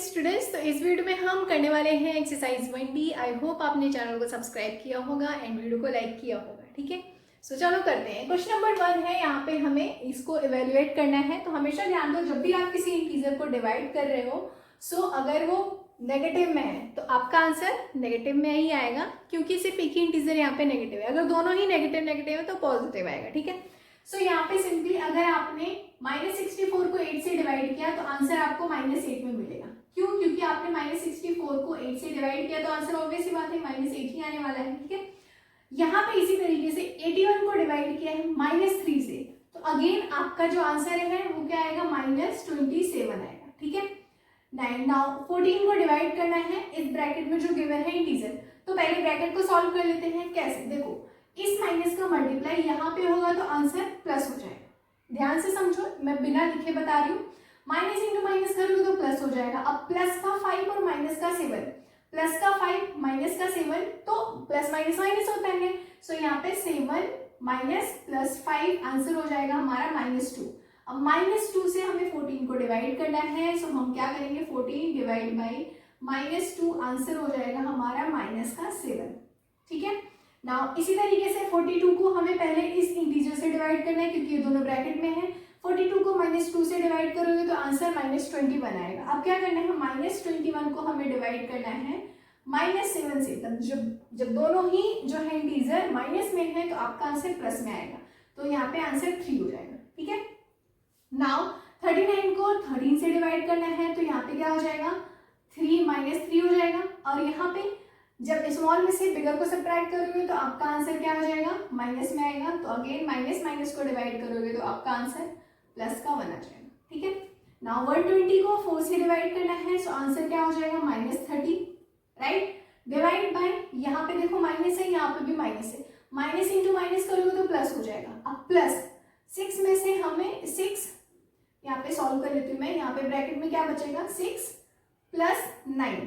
Students, तो इस video में हम करने वाले हैं एक्सरसाइज 1D। आई होप आपने चैनल को सब्सक्राइब किया होगा एंड वीडियो को लाइक किया होगा। ठीक है, सो चलो करते हैं। क्वेश्चन नंबर 1 है, यहाँ पे हमें इसको इवेल्युएट करना है। तो हमेशा ध्यान दो, जब भी आप किसी इंटीजर को डिवाइड कर रहे हो, सो अगर वो नेगेटिव में है तो आपका आंसर नेगेटिव में ही आएगा, क्योंकि सिर्फ एक ही इंटीजर यहाँ पे नेगेटिव है। अगर दोनों ही नेगेटिव नेगेटिव है तो पॉजिटिव आएगा। ठीक है, सो यहाँ पे सिंपली अगर आपने -64 को 8 से डिवाइड किया तो आंसर आपको -8 में मिलेगा। क्यों? क्योंकि आपने -64 को 8 से डिवाइड किया तो आंसर ऑब्वियस सी बात है -8 ही आने वाला है। ठीक है, यहाँ पे इसी तरीके से 81 को डिवाइड किया है -3 से, तो अगेन आपका जो आंसर है वो क्या आएगा, -27 आएगा। ठीक है, नाउ 14 को डिवाइड करना है इस ब्रैकेट में जो गिवन है इंटीजर। तो पहले ब्रैकेट को सॉल्व कर लेते हैं। कैसे? देखो, इस माइनस का मल्टीप्लाई यहाँ पे होगा तो आंसर प्लस हो जाएगा। ध्यान से समझो, मैं बिना लिखे बता रही हूँ। माइनस इंटू माइनस करोगे तो प्लस हो जाएगा। अब प्लस का 5 और माइनस का 7, प्लस का 5 माइनस का 7, तो प्लस माइनस माइनस होता है। सो यहाँ पे 7 माइनस प्लस 5 आंसर हो जाएगा हमारा -2। अब -2 से हमें 14 को डिवाइड करना है। सो हम क्या करेंगे, 14 डिवाइड बाई -2 आंसर हो जाएगा हमारा -7। ठीक है, नाउ इसी तरीके से 42 को हमें पहले इस इंटीजर से डिवाइड करना है, क्योंकि ये दोनों ब्रैकेट में है। 42 को -2 से डिवाइड करोगे तो आंसर -21 आएगा। अब क्या करना है, -21 को हमें डिवाइड करना है -7 से। तब जब दोनों ही जो है इंटीजर माइनस में है तो आपका आंसर प्लस में आएगा, तो यहाँ पे आंसर 3 हो जाएगा। ठीक है, नाउ 39 को 13 से डिवाइड करना है, तो यहाँ पे क्या हो जाएगा, 3 -3 हो जाएगा। और यहाँ पे जब स्मॉल में से बिगर को सब्ट्रैक्ट करोगे तो आपका आंसर क्या हो जाएगा, माइनस में आएगा। तो अगेन माइनस माइनस को डिवाइड करोगे तो आपका आंसर प्लस का 1 आ जाएगा। ठीक है, नाउ 120 को 4 से डिवाइड करना है, सो आंसर क्या हो जाएगा, -30। राइट, डिवाइड बाय, यहाँ पे देखो माइनस है, यहाँ पे भी माइनस है। माइनस इंटू माइनस करोगे तो प्लस हो जाएगा। अब प्लस 6 में से हमें 6, यहाँ पे सॉल्व कर लेती हूँ मैं। यहाँ पे ब्रैकेट में क्या बचेगा, 6 + 9।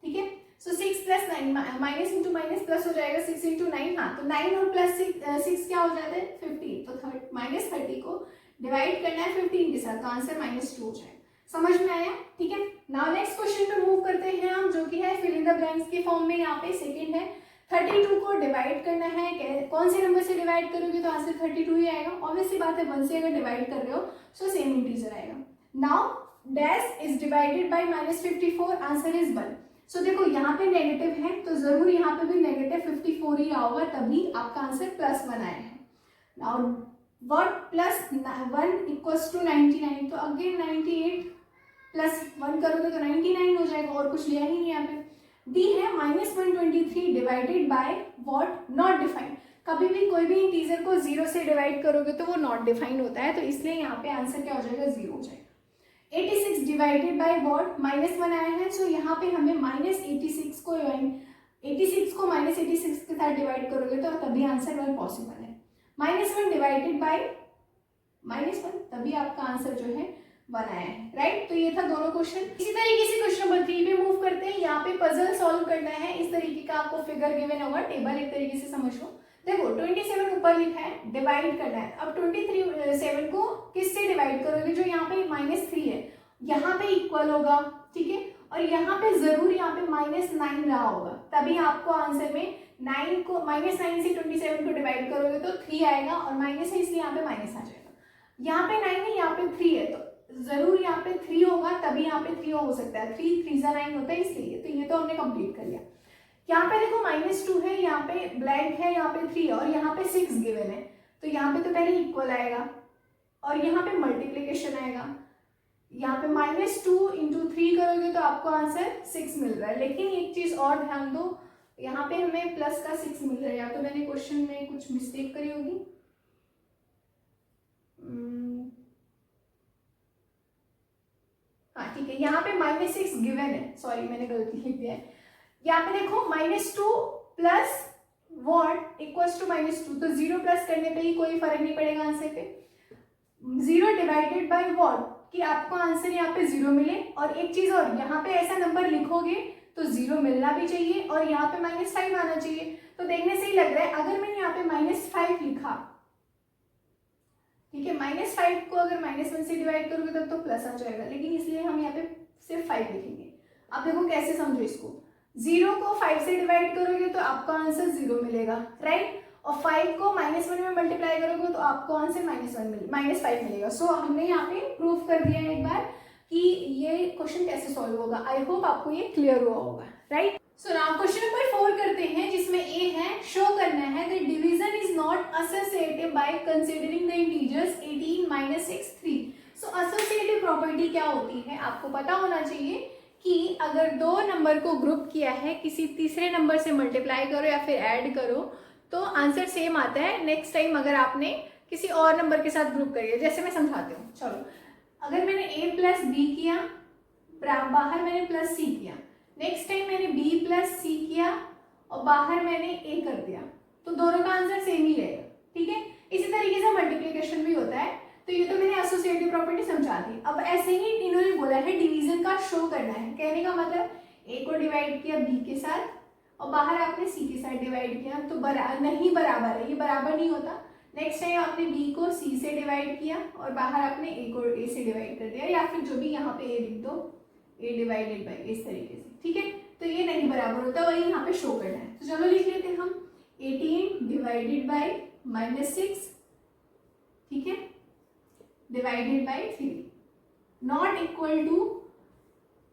ठीक है, सो 6 + 9, माइनस इंटू माइनस प्लस हो जाएगा, 6 इंटू 9। हाँ, तो 9 और प्लस 6 क्या हो जाता है, 15। तो -30 को डिवाइड करना है 15 के साथ, तो आंसर -2 हो जाएगा। समझ में आया? ठीक है, नाउ नेक्स्ट क्वेश्चन पे मूव करते हैं हम, जो कि है फिल इन द ब्लैंक्स के फॉर्म में। यहाँ पे सेकंड है, 32 को डिवाइड करना है। कौन से नंबर से डिवाइड करोगे तो आंसर 32 ही आएगा। ऑब्वियसली बात है, 1 से अगर डिवाइड कर रहे हो सो सेम इंटीजर आएगा। Now dash is divided by -54, answer is 1। सो देखो, यहाँ पे नेगेटिव है तो जरूर यहाँ पे भी -54 ही आओगा, तभी आपका आंसर +1 आया है। नाउ व्हाट +1 इक्वल्स टू 99, तो अगेन 98 + 1 करोगे तो 99 हो जाएगा, और कुछ लिया ही नहीं यहाँ पे। डी है -123 divided by what, not defined. कभी भी कोई भी इंटीजर को 0 से डिवाइड करोगे तो वो नॉट डिफाइंड होता है, तो इसलिए यहाँ पे आंसर क्या हो जाएगा, 0 हो जाएगा। 86 डिवाइडेड बाय व्हाट, -1 आया है। सो यहाँ पे हमें -86 को -86 के साथ डिवाइड करोगे तो तभी आंसर 1 पॉसिबल है। -1 डिवाइडेड बाय -1, तभी आपका आंसर जो है 1 आया है। राइट, तो ये था दोनों क्वेश्चन। इसी तरीके से क्वेश्चन नंबर 3 पे मूव करते हैं। यहाँ पे पजल सॉल्व करना है। इस तरीके का आपको फिगर गिवन होगा, टेबल एक तरीके से समझ लो। देखो 27 ऊपर लिखा है, डिवाइड करना है। अब 27 को किससे डिवाइड करोगे, जो यहाँ पे -3 है, यहाँ पे इक्वल होगा। ठीक है, और यहाँ पे जरूर यहाँ पे -9 रहा होगा, तभी आपको आंसर में -9 से 27 को डिवाइड करोगे तो 3 आएगा, और माइनस है इसलिए यहाँ पे माइनस आ जाएगा। यहाँ पे 9 है, यहाँ पे 3 है, तो जरूर यहाँ पे 3 होगा, तभी यहाँ पे 3 हो सकता है। 3 3 9 होता है, इसलिए तो ये तो हमने कंप्लीट कर लिया। यहाँ पे देखो -2 है, यहाँ पे ब्लैंक है, यहाँ पे 3 और यहाँ पे 6 गिवन है, तो यहाँ पे तो पहले इक्वल आएगा और यहाँ पे मल्टीप्लीकेशन आएगा। यहाँ पे -2 इंटू 3 करोगे तो आपको आंसर 6 मिल रहा है। लेकिन एक चीज और ध्यान दो, यहाँ पे हमें प्लस का 6 मिल रहा है, या तो मैंने क्वेश्चन में कुछ मिस्टेक करी होगी। हाँ ठीक है, यहाँ पे -6 गिवन है, सॉरी मैंने गलती लिख दिया है। यहाँ पे देखो -2 प्लस व्हाट इक्वल्स टू -2, तो 0 प्लस करने पे ही कोई फर्क नहीं पड़ेगा आंसर पे। 0 डिवाइडेड बाय व्हाट, कि आपको आंसर यहाँ पे 0 मिले। और एक चीज और, यहाँ पे ऐसा नंबर लिखोगे तो 0 मिलना भी चाहिए और यहाँ पे -5 आना चाहिए। तो देखने से ही लग रहा है, अगर मैंने यहाँ पे -5 लिखा ठीक है। -5 को अगर -1 से डिवाइड करोगे तब तो प्लस आ जाएगा, लेकिन इसलिए हम यहाँ पे सिर्फ 5 लिखेंगे। अब देखो कैसे समझो इसको, 0 को 5 से डिवाइड करोगे तो आपका आंसर 0 मिलेगा, राइट। और 5 को -1 में मल्टीप्लाई करोगे तो आपको आंसर -5 मिलेगा। सो हमने यहाँ पे प्रूव कर दिया है एक बार कि ये क्वेश्चन कैसे सॉल्व होगा। आई होप आपको ये क्लियर हुआ होगा, right. So now question number 4 करते हैं, जिसमें ए है शो करना है that division is not associative by considering the integers 18 - 6 3। So associative property क्या होती है आपको पता होना चाहिए कि अगर दो नंबर को ग्रुप किया है, किसी तीसरे नंबर से मल्टीप्लाई करो या फिर ऐड करो तो आंसर सेम आता है। नेक्स्ट टाइम अगर आपने किसी और नंबर के साथ ग्रुप करिए, जैसे मैं समझाती हूँ। चलो, अगर मैंने a प्लस बी किया, बाहर मैंने प्लस सी किया, नेक्स्ट टाइम मैंने b प्लस सी किया और बाहर मैंने a कर दिया, तो दोनों का आंसर सेम ही रहेगा, ठीक है। इसी तरीके से मल्टीप्लिकेशन भी होता है। तो ये तो मैंने एसोसिएटिव प्रॉपर्टी समझा दी। अब ऐसे ही इन्होंने बोला है डिवीजन का शो करना है, कहने का मतलब a को डिवाइड किया b के साथ और बाहर आपने c के साथ डिवाइड किया, तो नहीं बराबर है, ये बराबर नहीं होता। नेक्स्ट टाइम आपने b को c से डिवाइड किया और बाहर आपने a को a से डिवाइड कर दिया, या फिर जो भी यहाँ पे a लिख दो, a डिवाइडेड बाई, इस तरीके से, ठीक है। तो ये नहीं बराबर होता, वही यहाँ पे शो करना है। तो चलो लिख लेते हैं हम 18 डिवाइडेड बाई -6, ठीक है, divided by 3 not equal to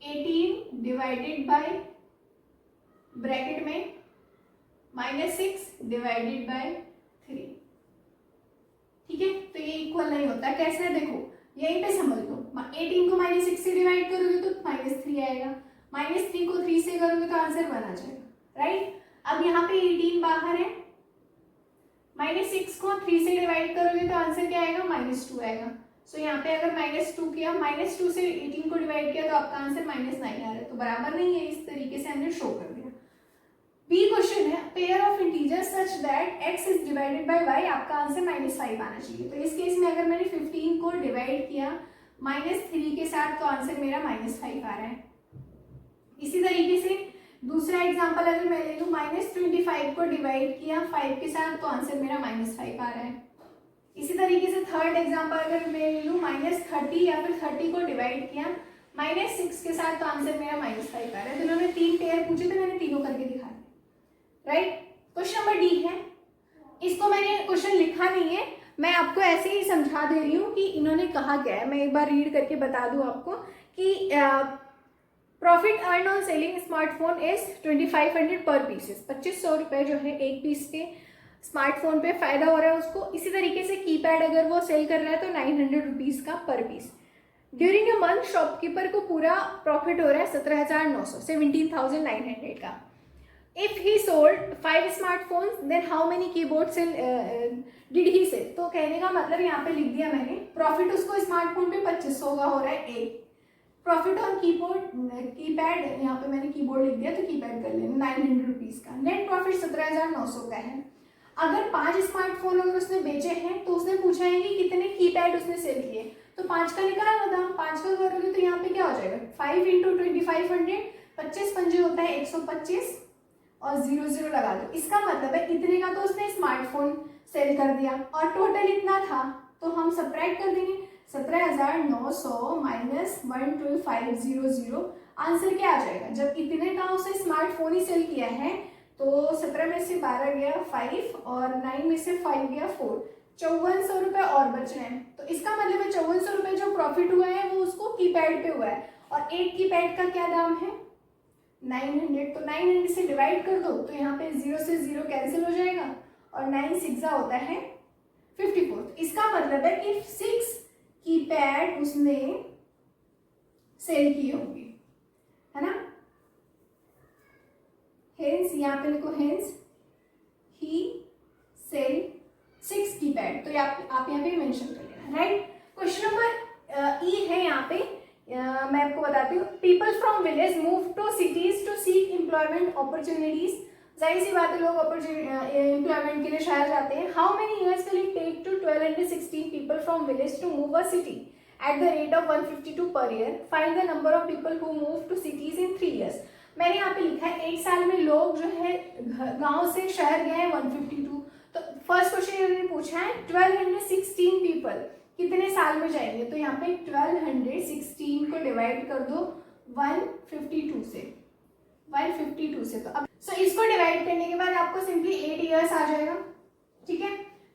18 divided by bracket में -6 डिवाइडेड बाई 3, ठीक है। तो ये इक्वल नहीं होता, कैसे देखो यहीं पे समझ लो। 18 को -6 से डिवाइड करोगे तो -3 आएगा, -3 को 3 से करोगे तो आंसर 1 आ जाएगा, राइट। अब यहाँ पे 18 बाहर है, -6 को 3 से डिवाइड करोगे तो आंसर क्या आएगा, -2 आएगा। सो यहाँ पे अगर -2 किया, -2 से 18 को डिवाइड किया तो आपका आंसर -9 आ रहा है, तो बराबर नहीं है। इस तरीके से हमने शो कर दिया। बी क्वेश्चन है pair of integers such that x is divided by y, आपका आंसर -5 आना चाहिए। तो इस केस में अगर मैंने 15 को डिवाइड किया -3 के साथ तो आंसर मेरा -5 आ रहा है। इसी तरीके से दूसरा एग्जांपल अगर मैं ले लूँ, -25 को डिवाइड किया 5 के साथ तो आंसर मेरा -5 आ रहा है। इसी तरीके से थर्ड एग्जांपल अगर मैं ले लूँ, -30 या फिर 30 को डिवाइड किया -6 के साथ तो आंसर मेरा -5 आ रहा है। तो इन्होंने 3 पेयर पूछे तो मैंने तीनों करके दिखा, राइट। क्वेश्चन नंबर डी है, इसको मैंने क्वेश्चन लिखा नहीं है, मैं आपको ऐसे ही समझा दे रही हूँ कि इन्होंने कहा क्या है। मैं एक बार रीड करके बता दूँ आपको कि profit earn on selling smartphone is 2500 पर पीसेस, 2500 रुपये जो है एक पीस के स्मार्टफोन पे फायदा हो रहा है उसको। इसी तरीके से कीपैड अगर वो सेल कर रहा है तो 900 रुपीज़ का per piece. During a month shopkeeper को पूरा प्रॉफिट हो रहा है 17,900, 17,900 का। If he sold 5 smartphones, then how many keyboards did he sell? तो कहने का मतलब यहाँ पे लिख दिया मैंने, प्रॉफिट उसको स्मार्टफोन पे 2500 का हो रहा है एक, प्रॉफिट ऑन कीपैड, यहाँ पे मैंने कीबोर्ड लिख दिया तो कीपैड कर लेना 900 रुपीज़ का। नेट प्रॉफिट 17,900 का है। अगर 5 स्मार्टफोन अगर उसने बेचे हैं तो उसने पूछा है कि कितने कीपैड उसने सेल किए, तो 5 का निकालना था, 5 का करोगे तो यहाँ पे क्या हो जाएगा 5 × 2500, 25 पंजे होता है 125 और 0 लगा दो। इसका मतलब है इतने का तो उसने स्मार्टफोन सेल कर दिया और टोटल इतना था, तो हम सब्ट्रैक्ट कर देंगे 17,900 - 12500, आंसर क्या आ जाएगा। जब इतने का उसने स्मार्टफोन ही सेल किया है तो 17 में से 12 गया 5 और 9 में से 5 गया 4, 5400 रुपये और बच रहे हैं। तो इसका मतलब है 5400 रुपये जो प्रॉफिट हुआ है वो उसको कीपैड पे हुआ है, और एक कीपैड का क्या दाम है 900, तो 900 से डिवाइड कर दो तो यहाँ पे 0 से 0 कैंसिल हो जाएगा और 9 6 होता है 54। इसका मतलब है कि 6 कीपैड उसने सेल किए होंगे, है ना। हेंस यहाँ पे लिखो, हेंस ही सेल 6 कीपैड, तो आप यहाँ पे मेंशन कर लेना, राइट। क्वेश्चन नंबर ई है यहाँ पे, मैं आपको बताती हूँ। People from village move to cities to seek employment opportunities, जाहिर सी बात है लोग एम्प्लॉयमेंट के लिए शहर जाते हैं। How many years will it take to 1216 people from village to move a city at the rate of 152 per year, find the number of people who move to cities in 3 years. मैंने यहाँ पे लिखा है 1 साल में लोग जो है गाँव से शहर गए हैं 152, तो फर्स्ट क्वेश्चन इन्होंने पूछा है 1216 पीपल कितने साल में जाएंगे, तो यहाँ पे 1216 को डिवाइड कर दो 152 से, तो अब इसको डिवाइड करने के बाद आपको सिंपली 8 ईयर्स आ जाएगा। ठीक है,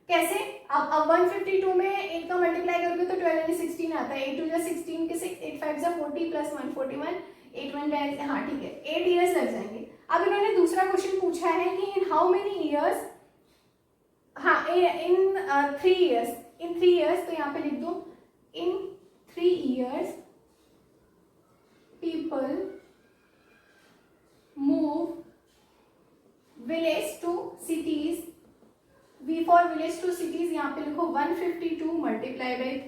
कैसे, अब 152 में 8 का मल्टीप्लाई करोगे तो 1216 आता है, 8 2 16 के 6, 8 5 40 प्लस 1 41, 8 1 10, हाँ ठीक है 8 ईयर्स लग जाएंगे। अब इन्होंने दूसरा क्वेश्चन पूछा है कि इन हाउ मेनी ईयर्स, हाँ इन 3 ईयर्स, इन 3 ईयर्स, तो यहाँ पे लिख दो in 3 years people move village to cities, V for village to cities, यहाँ पे लिखो 152 मल्टीप्लाई बाई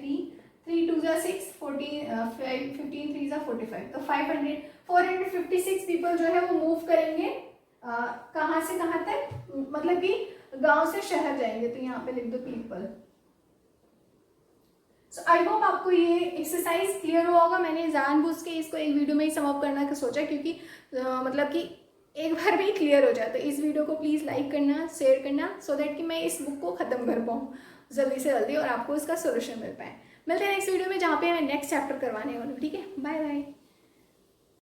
3 2 जा 6 15 3 जा 45, तो 456 पीपल जो है वो मूव करेंगे कहाँ से कहाँ तक, मतलब कि गांव से शहर जाएंगे, तो यहाँ पे लिख दो पीपल। सो आई होप आपको ये एक्सरसाइज क्लियर हुआ होगा। मैंने जानबूझ के इसको एक वीडियो में ही समाप्त करना का सोचा, क्योंकि मतलब कि एक बार भी क्लियर हो जाए, तो इस वीडियो को प्लीज़ लाइक करना, शेयर करना, सो दैट कि मैं इस बुक को ख़त्म कर पाऊँ जल्दी से जल्दी और आपको इसका सोल्यूशन मिल पाए। मिलते हैं नेक्स्ट वीडियो में, जहाँ पे मैं नेक्स्ट चैप्टर करवाने वाली हूँ। ठीक है, बाय बाय।